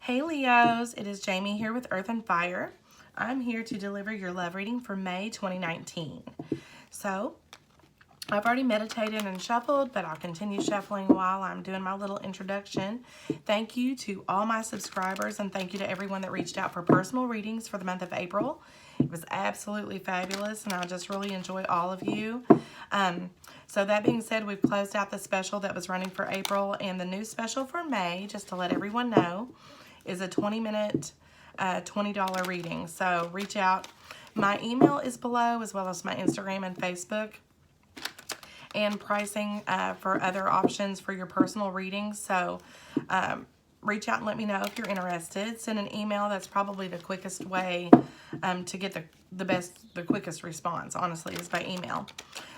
Hey Leos, it is Jamie here with Earth and Fire. I'm here to deliver your love reading for May 2019. So, I've already meditated and shuffled, but I'll continue shuffling while I'm doing my little introduction. Thank you to all my subscribers, and thank you to everyone that reached out for personal readings for the month of April. It was absolutely fabulous, and I just really enjoy all of you. So that being said, we've closed out the special that was running for April, and the new special for May, just to let everyone know, is a 20-minute, $20 reading. So reach out. My email is below, as well as my Instagram and Facebook, and pricing for other options for your personal readings. So reach out and let me know if you're interested. Send an email. That's probably the quickest way to get the quickest response, honestly, is by email.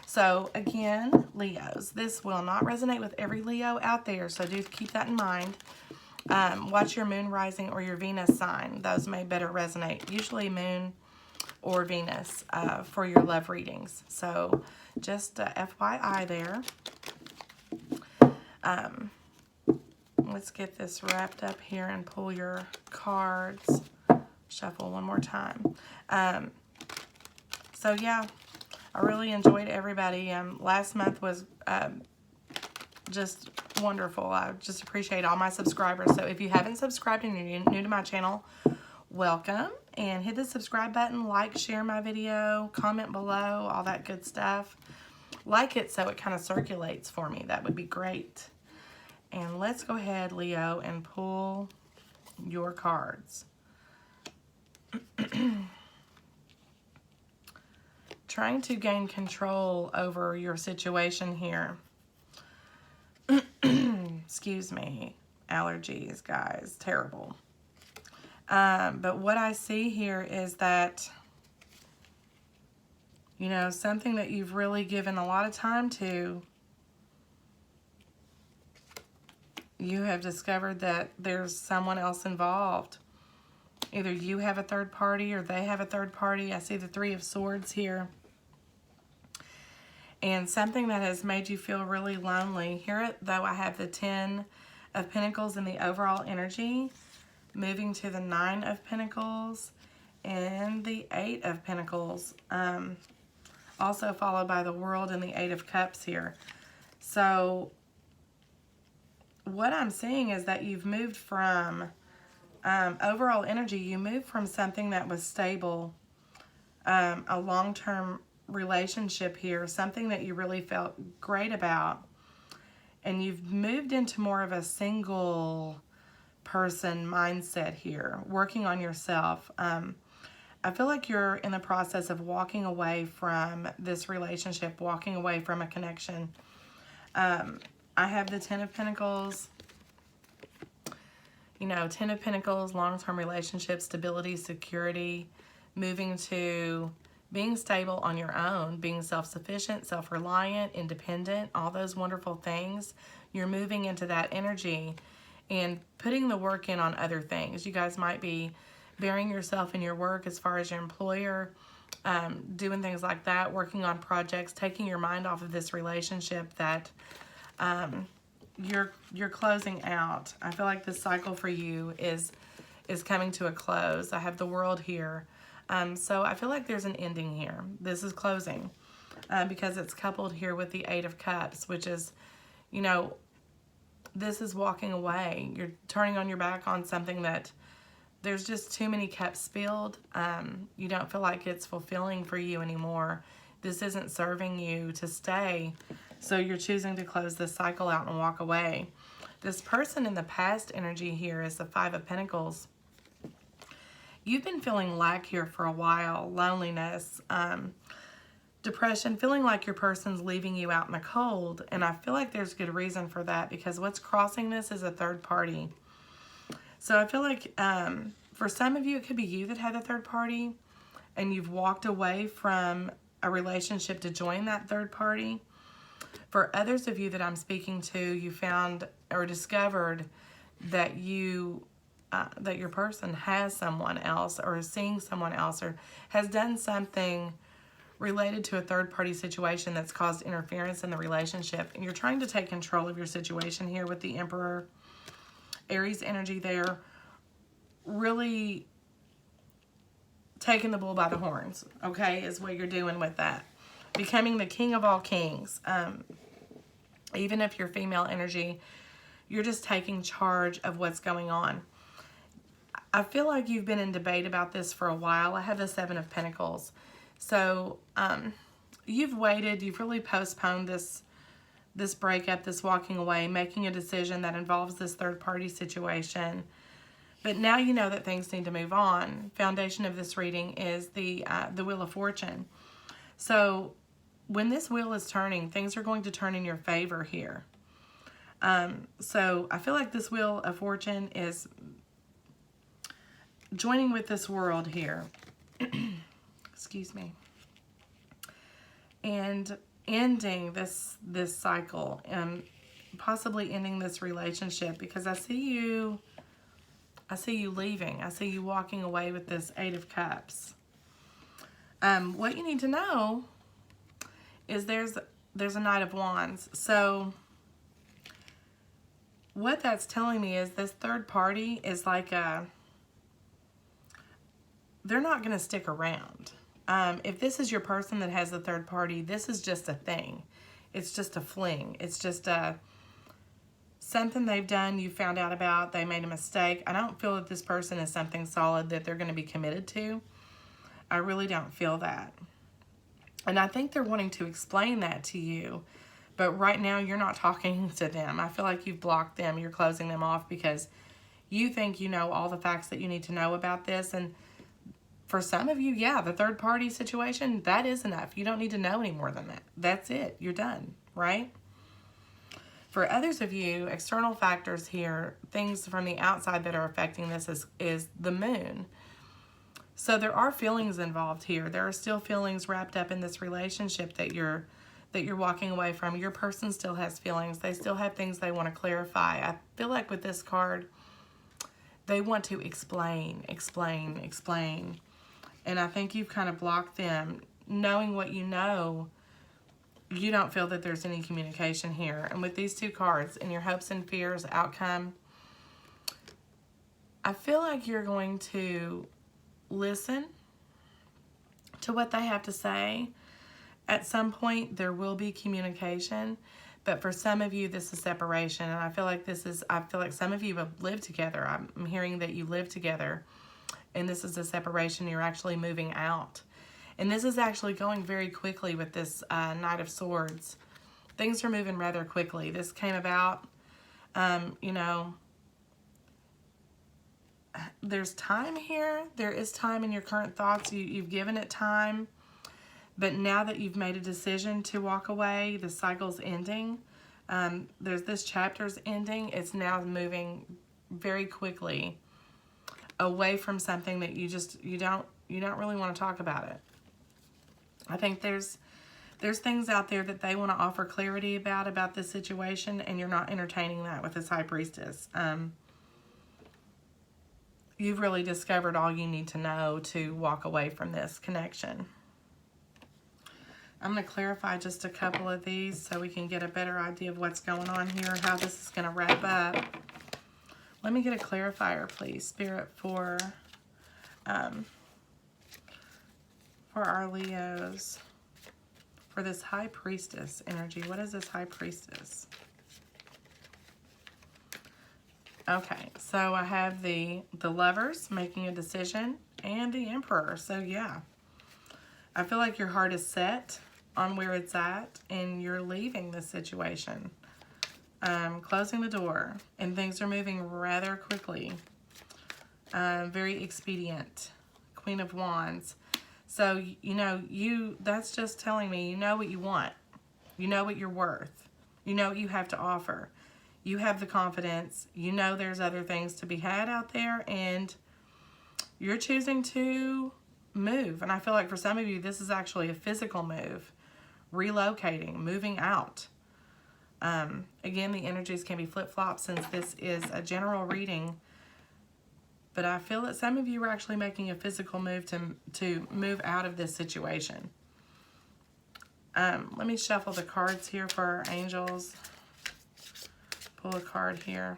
So again, Leos, this will not resonate with every Leo out there, so do keep that in mind. Watch your moon rising or your Venus sign. Those may better resonate. Usually moon or Venus for your love readings. So just FYI there. Let's get this wrapped up here and pull your cards. Shuffle one more time. So yeah, I really enjoyed everybody. Last month was just wonderful. I just appreciate all my subscribers. So if you haven't subscribed and you're new to my channel, welcome, and hit the subscribe button, like, share my video, comment below, all that good stuff. Like it so it kind of circulates for me. That would be great. And let's go ahead, Leo, and pull your cards. Trying to gain control over your situation here. Excuse me. Allergies, guys. Terrible. But what I see here is that, you know, something that you've really given a lot of time to, you have discovered that there's someone else involved. Either you have a third party or they have a third party. I see the Three of Swords here. And something that has made you feel really lonely. Here, though, I have the 10 of Pentacles in the overall energy, moving to the 9 of Pentacles and the 8 of Pentacles. Also followed by the World and the 8 of Cups here. So what I'm seeing is that you've moved from overall energy. You moved from something that was stable, a long-term relationship here, something that you really felt great about, and you've moved into more of a single person mindset here, working on yourself. I feel like you're in the process of walking away from this relationship, walking away from a connection. I have the 10 of Pentacles. You know, 10 of Pentacles, long-term relationship, stability, security, moving to being stable on your own, being self-sufficient, self-reliant, independent, all those wonderful things. You're moving into that energy and putting the work in on other things. You guys might be burying yourself in your work as far as your employer, doing things like that, working on projects, taking your mind off of this relationship that you're closing out. I feel like this cycle for you is coming to a close. I have the World here. So I feel like there's an ending here. This is closing because it's coupled here with the 8 of Cups, which is, you know, this is walking away. You're turning on your back on something that there's just too many cups spilled. You don't feel like it's fulfilling for you anymore. This isn't serving you to stay. So you're choosing to close this cycle out and walk away. This person in the past energy here is the 5 of Pentacles. You've been feeling lack here for a while, loneliness, depression, feeling like your person's leaving you out in the cold. And I feel like there's good reason for that because what's crossing this is a third party. So I feel like for some of you, it could be you that had a third party and you've walked away from a relationship to join that third party. For others of you that I'm speaking to, you found or discovered that that your person has someone else or is seeing someone else or has done something related to a third-party situation that's caused interference in the relationship. And you're trying to take control of your situation here with the Emperor, Aries energy there. really taking the bull by the horns, okay, is what you're doing with that. Becoming the king of all kings. Even if you're female energy, you're just taking charge of what's going on. I feel like you've been in debate about this for a while. I have the Seven of Pentacles. So you've waited, you've really postponed this breakup, this walking away, making a decision that involves this third party situation. But now you know that things need to move on. Foundation of this reading is the Wheel of Fortune. So when this wheel is turning, things are going to turn in your favor here. So I feel like this Wheel of Fortune is joining with this world here. Excuse me. And ending this cycle and possibly ending this relationship, because I see you leaving. I see you walking away with this Eight of Cups. What you need to know is there's a Knight of Wands. So what that's telling me is this third party is like they're not going to stick around. If this is your person that has the third party, this is just a thing. It's just a fling. It's just something they've done, you found out about, they made a mistake. I don't feel that this person is something solid that they're going to be committed to. I really don't feel that. And I think they're wanting to explain that to you. But right now, you're not talking to them. I feel like you've blocked them. You're closing them off because you think you know all the facts that you need to know about this. And for some of you, yeah, the third party situation, that is enough. You don't need to know any more than that. That's it. You're done, right? For others of you, external factors here, things from the outside that are affecting this is the moon. So there are feelings involved here. There are still feelings wrapped up in this relationship that you're walking away from. Your person still has feelings. They still have things they want to clarify. I feel like with this card, they want to explain. And I think you've kind of blocked them. Knowing what you know, you don't feel that there's any communication here. And with these two cards, in your hopes and fears outcome, I feel like you're going to listen to what they have to say. At some point, there will be communication. But for some of you, this is separation. And I feel like some of you have lived together. I'm hearing that you live together. And this is a separation. You're actually moving out. And this is actually going very quickly with this Knight of Swords. Things are moving rather quickly. This came about, there's time here. There is time in your current thoughts. You've given it time. But now that you've made a decision to walk away, the cycle's ending. This chapter's ending. It's now moving very quickly away from something that you don't really want to talk about it. I think there's things out there that they want to offer clarity about this situation, and you're not entertaining that with this High Priestess. You've really discovered all you need to know to walk away from this connection. I'm going to clarify just a couple of these so we can get a better idea of what's going on here, how this is going to wrap up. Let me get a clarifier, please, Spirit, for our Leos, for this High Priestess energy. What is this High Priestess? Okay, so I have the Lovers making a decision and the Emperor. So yeah, I feel like your heart is set on where it's at and you're leaving this situation. Closing the door, and things are moving rather quickly. Very expedient. Queen of Wands. So, that's just telling me you know what you want. You know what you're worth. You know what you have to offer. You have the confidence. You know there's other things to be had out there, and you're choosing to move. And I feel like for some of you, this is actually a physical move. Relocating, moving out. Again, the energies can be flip-flopped since this is a general reading. But I feel that some of you are actually making a physical move to move out of this situation. Let me shuffle the cards here for our angels. Pull a card here.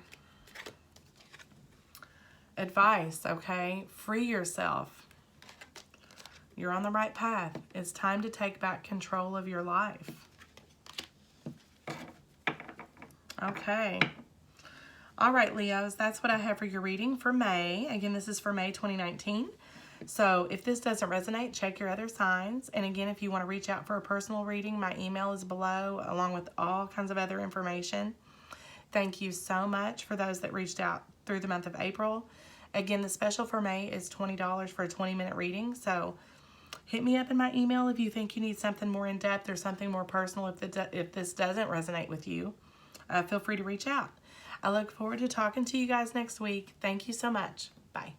advice, okay? Free yourself. You're on the right path. It's time to take back control of your life. Okay. All right, Leos, that's what I have for your reading for May. Again, this is for May 2019. So if this doesn't resonate, check your other signs. And again, if you want to reach out for a personal reading, my email is below, along with all kinds of other information. Thank you so much for those that reached out through the month of April. Again, the special for May is $20 for a 20-minute reading. So hit me up in my email if you think you need something more in-depth or something more personal. If this doesn't resonate with you, feel free to reach out. I look forward to talking to you guys next week. Thank you so much. Bye.